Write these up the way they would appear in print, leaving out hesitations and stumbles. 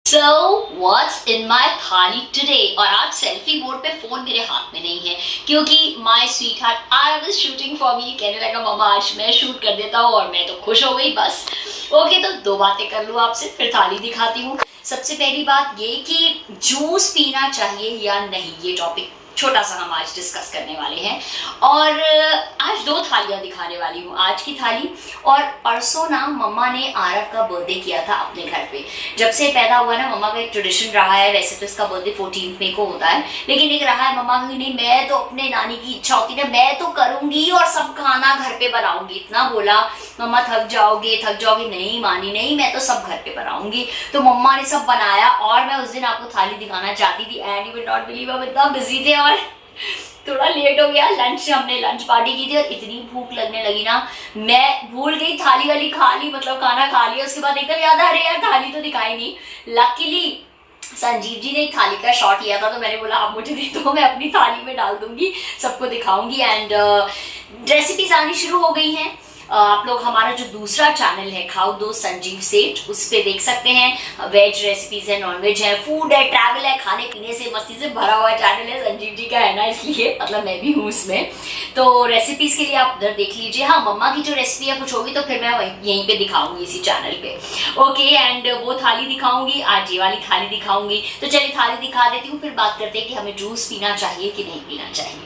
So what's in my थाली today? और आज सेल्फी मोड पे फोन मेरे हाथ में नहीं है क्योंकि my sweetheart I was shooting for me कहने लगा मम्मा आज मैं शूट कर देता हूँ और मैं तो खुश हो गई बस। ओके तो दो बातें कर लूँ आपसे फिर थाली दिखाती हूँ। सबसे पहली बात ये कि जूस पीना चाहिए या नहीं, ये टॉपिक छोटा सा हम आज डिस्कस करने वाले हैं। और आज दो थालियां दिखाने वाली हूँ, आज की थाली और परसों ना मम्मा ने आरव का बर्थडे किया था अपने घर पे। जब से पैदा हुआ ना मम्मा का एक ट्रेडिशन रहा है, वैसे तो इसका बर्थडे 14 मई को होता है लेकिन एक रहा है मम्मा की नहीं मैं तो अपने नानी की इच्छा होती है मैं तो करूंगी और सब खाना घर पे बनाऊंगी। इतना बोला मम्मा थक जाओगे नहीं मानी, नहीं मैं तो सब घर पे बनाऊंगी। तो मम्मा ने सब बनाया और मैं उस दिन आपको थाली दिखाना चाहती थी and you will not believe हम इतना बिजी थे और थोड़ा लेट हो गया। हमने लंच पार्टी की थी और इतनी भूख लगने लगी ना मैं भूल गई थाली वाली खा ली, मतलब खाना खा लिया। उसके बाद एकदम याद आ रही यार थाली तो दिखाई नहीं। लकीली संजीव जी ने एक थाली का शॉट लिया था तो मैंने बोला आप मुझे दे दो मैं अपनी थाली में डाल दूंगी, सबको दिखाऊंगी। एंड रेसिपीज आनी शुरू हो गई हैं। आप लोग हमारा जो दूसरा चैनल है खाओ दो संजीव सेठ, उस पे देख सकते हैं। वेज रेसिपीज है, नॉन वेज है, फूड है, ट्रैवल है, खाने पीने से मस्ती से भरा हुआ चैनल है। संजीव जी का है ना इसलिए मतलब मैं भी हूँ उसमें। तो रेसिपीज के लिए आप उधर देख लीजिए। हाँ मम्मा की जो रेसिपी है कुछ होगी तो फिर मैं यहीं पे दिखाऊंगी इसी चैनल पे। ओके एंड वो थाली दिखाऊंगी, आज ये वाली थाली दिखाऊंगी। तो चलिए थाली दिखा देती हूँ फिर बात करते हैं कि हमें जूस पीना चाहिए कि नहीं पीना चाहिए।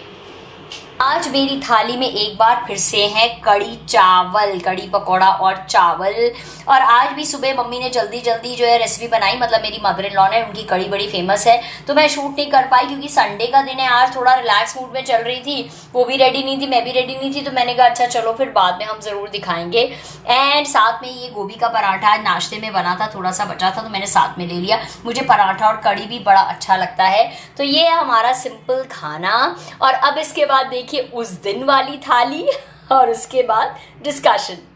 आज मेरी थाली में एक बार फिर से है कड़ी चावल, कड़ी पकौड़ा और चावल। और आज भी सुबह मम्मी ने जल्दी जल्दी जो है रेसिपी बनाई, मतलब मेरी मदर इन लॉ ने, उनकी कड़ी बड़ी फेमस है तो मैं शूट नहीं कर पाई क्योंकि संडे का दिन है। आज थोड़ा रिलैक्स मूड में चल रही थी, वो भी रेडी नहीं थी मैं भी रेडी नहीं थी तो मैंने कहा अच्छा चलो फिर बाद में हम ज़रूर दिखाएंगे। एंड साथ में ये गोभी का पराठा आज नाश्ते में बना था, थोड़ा सा बचा था तो मैंने साथ में ले लिया। मुझे पराठा और कड़ी भी बड़ा अच्छा लगता है। तो ये है हमारा सिंपल खाना। और अब इसके बाद देखिए उस दिन वाली थाली और उसके बाद डिस्कशन।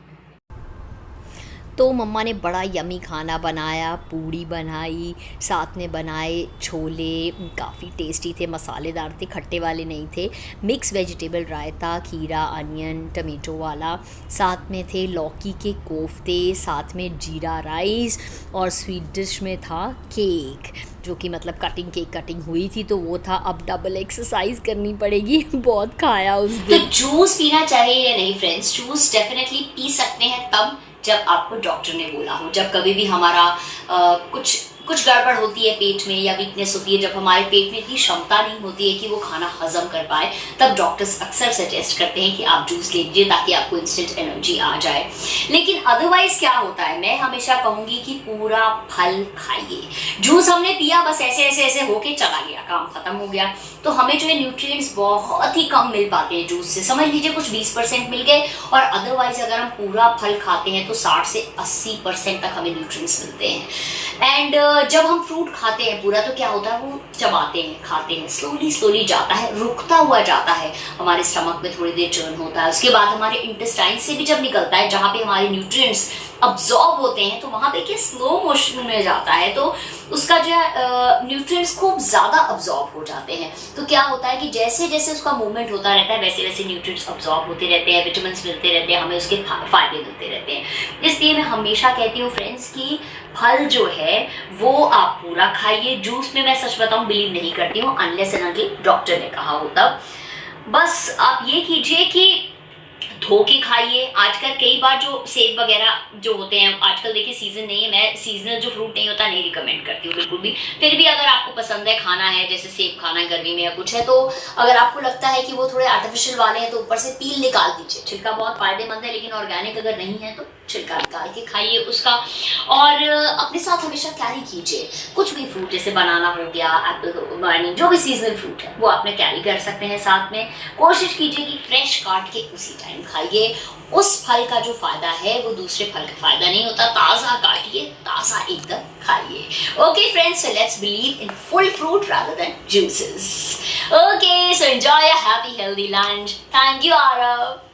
तो मम्मा ने बड़ा यमी खाना बनाया, पूड़ी बनाई, साथ में बनाए छोले, काफ़ी टेस्टी थे, मसालेदार थे, खट्टे वाले नहीं थे। मिक्स वेजिटेबल रायता, खीरा, अनियन, टमेटो वाला, साथ में थे लौकी के कोफ्ते, साथ में जीरा राइस और स्वीट डिश में था केक जो कि मतलब कटिंग हुई थी तो वो था। अब डबल एक्सरसाइज करनी पड़ेगी बहुत खाया उस दिन। तो जूस पीना चाहिए या नहीं फ्रेंड्स? जूस डेफिनेटली पी सकते हैं तब जब आपको डॉक्टर ने बोला हो। जब कभी भी हमारा कुछ गड़बड़ होती है पेट में या वीकनेस होती है, जब हमारे पेट में इतनी क्षमता नहीं होती है कि वो खाना हजम कर पाए, तब डॉक्टर्स अक्सर सजेस्ट करते हैं कि आप जूस लीजिए ताकि आपको इंस्टेंट एनर्जी आ जाए। लेकिन अदरवाइज क्या होता है, मैं हमेशा कहूंगी कि पूरा फल खाइए। जूस हमने पिया बस ऐसे होके चला गया, काम खत्म हो गया, तो हमें जो है न्यूट्रिएंट्स बहुत ही कम मिल पाते हैं जूस से। समझ लीजिए कुछ 20% मिल गए और अदरवाइज अगर हम पूरा फल खाते हैं तो 60 से 80% तक हमें न्यूट्रिएंट्स मिलते हैं। एंड जब हम फ्रूट खाते हैं पूरा तो क्या होता है, वो चबाते हैं, खाते हैं, स्लोली जाता है, रुकता हुआ जाता है, हमारे स्टमक में थोड़ी देर चर्न होता है, उसके बाद हमारे इंटेस्टाइन से भी जब निकलता है जहाँ पे हमारे न्यूट्रिएंट्स अब्जॉर्ब होते हैं तो वहाँ पे क्या स्लो मोशन में जाता है तो उसका जो है न्यूट्रिएंट्स खूब ज़्यादा अब्जॉर्ब हो जाते हैं। तो क्या होता है कि जैसे जैसे उसका मूवमेंट होता रहता है वैसे वैसे न्यूट्रिएंट्स अब्जॉर्ब होते रहते हैं, विटामिन मिलते रहते हैं, हमें उसके फायदे मिलते रहते हैं। इसलिए मैं हमेशा कहती हूँ फ्रेंड्स कि फल जो है वो आप पूरा खाइए। जूस में मैं सच बताऊँ बिलीव नहीं करती हूँ अनलेस एंड अनटिल डॉक्टर ने कहा हो तब। बस आप ये कीजिए कि धो के खाइए। आजकल कई बार जो सेब वगैरह जो होते हैं, आजकल देखिए सीजन नहीं है, मैं सीजनल जो फ्रूट नहीं होता नहीं रिकमेंड करती हूँ बिल्कुल भी। फिर भी अगर आपको पसंद है खाना है, जैसे सेब खाना है गर्मी में या कुछ है, तो अगर आपको लगता है कि वो थोड़े आर्टिफिशियल वाले हैं तो ऊपर से पील निकाल दीजिए। छिलका बहुत फायदेमंद है लेकिन ऑर्गेनिक अगर नहीं है तो छिलका निकाल के खाइए उसका। और अपने साथ हमेशा कैरी कीजिए कुछ भी फ्रूट, जैसे बनाना हो गया, एप्पल, जो भी सीजनल फ्रूट है वो आपने कैरी कर सकते हैं साथ में। कोशिश कीजिए कि फ्रेश काट के उसी टाइम खाइए। उस फल का जो फायदा है वो दूसरे फल का फायदा नहीं होता। ताज़ा काटिए, ताज़ा एकदम खाइए। Okay friends, so let's believe in full fruit rather than juices. Okay, so enjoy a happy healthy lunch. Thank you, Arav.